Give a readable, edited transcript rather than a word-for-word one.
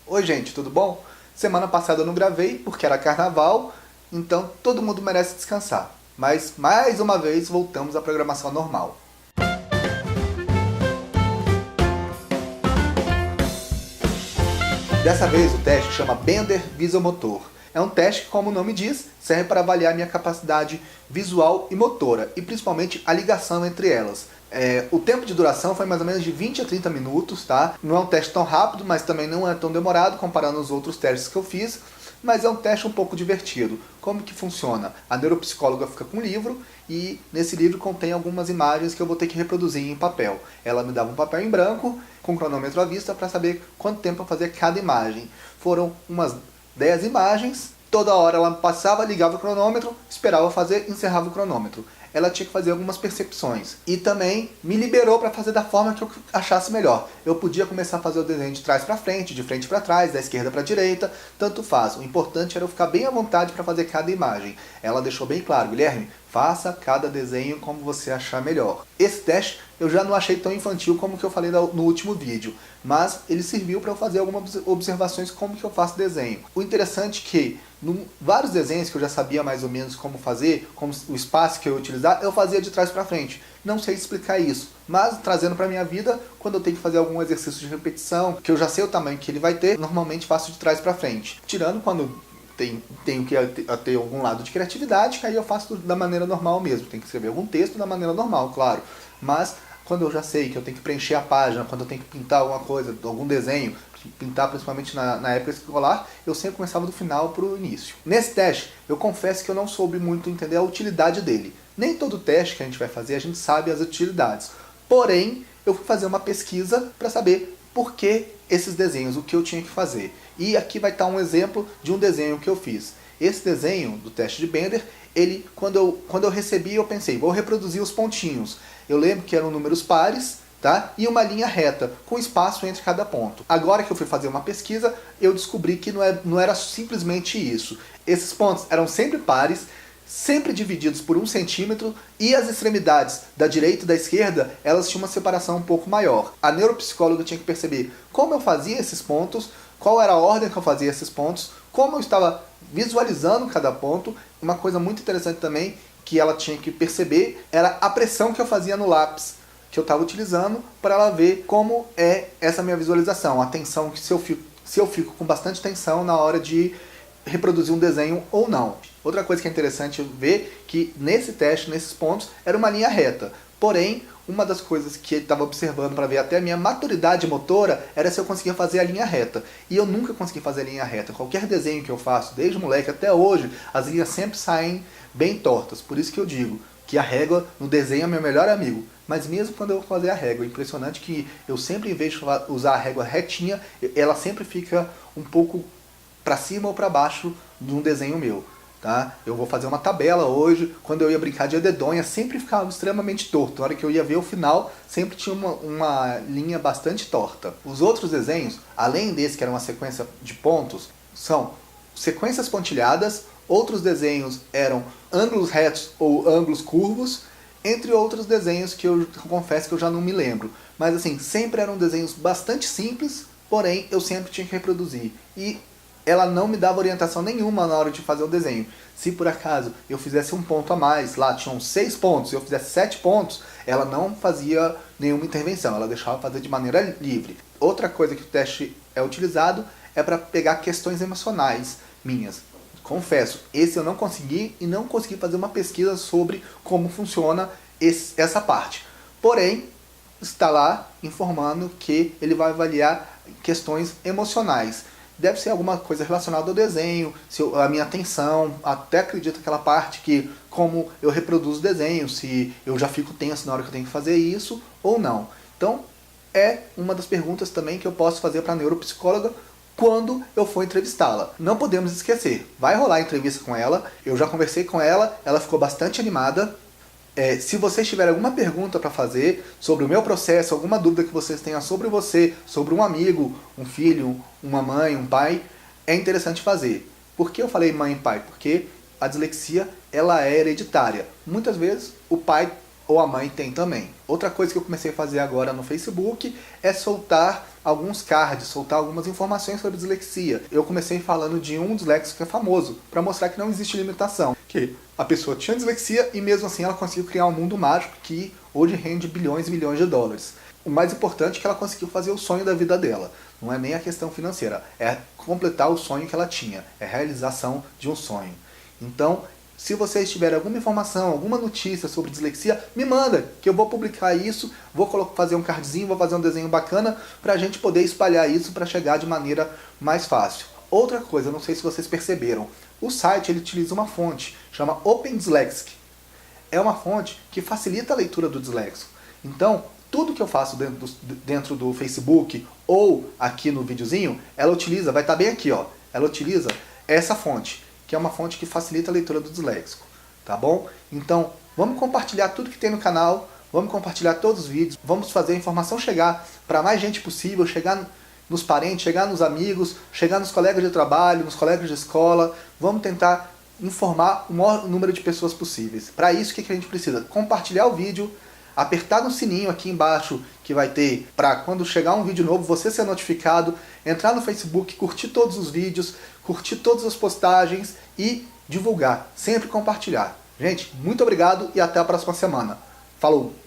Oi gente, tudo bom? Semana passada eu não gravei porque era carnaval, então todo mundo merece descansar. Mas mais uma vez voltamos à programação normal. Dessa vez o teste chama Bender Visomotor. É um teste que, como o nome diz, serve para avaliar minha capacidade visual e motora, e principalmente a ligação entre elas. O tempo de duração foi mais ou menos de 20 a 30 minutos, tá? Não é um teste tão rápido, mas também não é tão demorado comparando os outros testes que eu fiz, mas é um teste um pouco divertido. Como que funciona? A neuropsicóloga fica com um livro e nesse livro contém algumas imagens que eu vou ter que reproduzir em papel. Ela me dava um papel em branco com cronômetro à vista para saber quanto tempo eu fazia cada imagem. Foram umas 10 imagens, toda hora ela passava, ligava o cronômetro, esperava fazer, encerrava o cronômetro. Ela tinha que fazer algumas percepções. E também me liberou para fazer da forma que eu achasse melhor. Eu podia começar a fazer o desenho de trás para frente, de frente para trás, da esquerda para a direita, tanto faz. O importante era eu ficar bem à vontade para fazer cada imagem. Ela deixou bem claro: Guilherme, faça cada desenho como você achar melhor. Esse teste eu já não achei tão infantil como que eu falei no último vídeo, mas ele serviu para eu fazer algumas observações como que eu faço desenho. O interessante é que vários desenhos que eu já sabia mais ou menos como fazer, como o espaço que eu ia utilizar, eu fazia de trás para frente. Não sei explicar isso, mas trazendo para minha vida, quando eu tenho que fazer algum exercício de repetição, que eu já sei o tamanho que ele vai ter, normalmente faço de trás para frente. Tirando quando tenho que ter algum lado de criatividade, que aí eu faço da maneira normal mesmo. Tenho que escrever algum texto da maneira normal, claro. Mas quando eu já sei que eu tenho que preencher a página, quando eu tenho que pintar alguma coisa, algum desenho, pintar principalmente na época escolar, eu sempre começava do final para o início. Nesse teste, eu confesso que eu não soube muito entender a utilidade dele. Nem todo teste que a gente vai fazer, a gente sabe as utilidades. Porém, eu fui fazer uma pesquisa para saber por que esses desenhos, o que eu tinha que fazer. E aqui vai estar um exemplo de um desenho que eu fiz. Esse desenho do teste de Bender, quando eu recebi, eu pensei, vou reproduzir os pontinhos. Eu lembro que eram números pares, tá? E uma linha reta, com espaço entre cada ponto. Agora que eu fui fazer uma pesquisa, eu descobri que não era simplesmente isso. Esses pontos eram sempre pares, sempre divididos por 1 centímetro, e as extremidades da direita e da esquerda, elas tinham uma separação um pouco maior. A neuropsicóloga tinha que perceber como eu fazia esses pontos, qual era a ordem que eu fazia esses pontos, como eu estava visualizando cada ponto. Uma coisa muito interessante também que ela tinha que perceber era a pressão que eu fazia no lápis que eu estava utilizando, para ela ver como é essa minha visualização, a tensão, se eu fico com bastante tensão na hora de reproduzir um desenho ou não. Outra coisa que é interessante ver que nesse teste, nesses pontos, era uma linha reta. Porém, uma das coisas que ele estava observando para ver até a minha maturidade motora era se eu conseguia fazer a linha reta. E eu nunca consegui fazer a linha reta. Qualquer desenho que eu faço, desde moleque até hoje, as linhas sempre saem bem tortas. Por isso que eu digo que a régua no desenho é meu melhor amigo. Mas mesmo quando eu vou fazer a régua, é impressionante que eu sempre, em vez de usar a régua retinha, ela sempre fica um pouco para cima ou para baixo de um desenho meu. Tá? Eu vou fazer uma tabela hoje, quando eu ia brincar de dedonha, sempre ficava extremamente torto. Na hora que eu ia ver o final, sempre tinha uma linha bastante torta. Os outros desenhos, além desse que era uma sequência de pontos, são sequências pontilhadas. Outros desenhos eram ângulos retos ou ângulos curvos, entre outros desenhos que eu confesso que eu já não me lembro. Mas assim, sempre eram desenhos bastante simples, porém eu sempre tinha que reproduzir. E ela não me dava orientação nenhuma na hora de fazer o desenho. Se por acaso eu fizesse um ponto a mais, lá tinham 6 pontos, se eu fizesse 7 pontos, ela não fazia nenhuma intervenção, ela deixava fazer de maneira livre. Outra coisa que o teste é utilizado é para pegar questões emocionais minhas. Confesso, esse eu não consegui e não consegui fazer uma pesquisa sobre como funciona essa parte. Porém, está lá informando que ele vai avaliar questões emocionais. Deve ser alguma coisa relacionada ao desenho, a minha atenção, até acredito aquela parte que como eu reproduzo o desenho, se eu já fico tenso na hora que eu tenho que fazer isso ou não. Então, é uma das perguntas também que eu posso fazer para a neuropsicóloga quando eu for entrevistá-la. Não podemos esquecer, vai rolar entrevista com ela, eu já conversei com ela, ela ficou bastante animada. Se vocês tiverem alguma pergunta para fazer sobre o meu processo, alguma dúvida que vocês tenham sobre você, sobre um amigo, um filho, uma mãe, um pai, é interessante fazer. Por que eu falei mãe e pai? Porque a dislexia ela é hereditária. Muitas vezes o pai ou a mãe tem também. Outra coisa que eu comecei a fazer agora no Facebook é soltar alguns cards, soltar algumas informações sobre dislexia. Eu comecei falando de um disléxico que é famoso, para mostrar que não existe limitação. Que a pessoa tinha dislexia e mesmo assim ela conseguiu criar um mundo mágico que hoje rende bilhões e milhões de dólares. O mais importante é que ela conseguiu fazer o sonho da vida dela. Não é nem a questão financeira, é completar o sonho que ela tinha, é a realização de um sonho. Então, se vocês tiverem alguma informação, alguma notícia sobre dislexia, me manda, que eu vou publicar isso, vou fazer um cardzinho, vou fazer um desenho bacana para a gente poder espalhar isso para chegar de maneira mais fácil. Outra coisa, não sei se vocês perceberam, o site ele utiliza uma fonte, chama Open Dyslexic. É uma fonte que facilita a leitura do disléxico. Então, tudo que eu faço dentro do Facebook ou aqui no videozinho, ela utiliza, vai estar bem aqui, ó, ela utiliza essa fonte, que é uma fonte que facilita a leitura do disléxico, tá bom? Então, vamos compartilhar tudo que tem no canal, vamos compartilhar todos os vídeos, vamos fazer a informação chegar para mais gente possível, chegar nos parentes, chegar nos amigos, chegar nos colegas de trabalho, nos colegas de escola, vamos tentar informar o maior número de pessoas possíveis. Para isso, o que a gente precisa? Compartilhar o vídeo, apertar no sininho aqui embaixo que vai ter para quando chegar um vídeo novo você ser notificado, entrar no Facebook, curtir todos os vídeos, curtir todas as postagens e divulgar, sempre compartilhar. Gente, muito obrigado e até a próxima semana. Falou!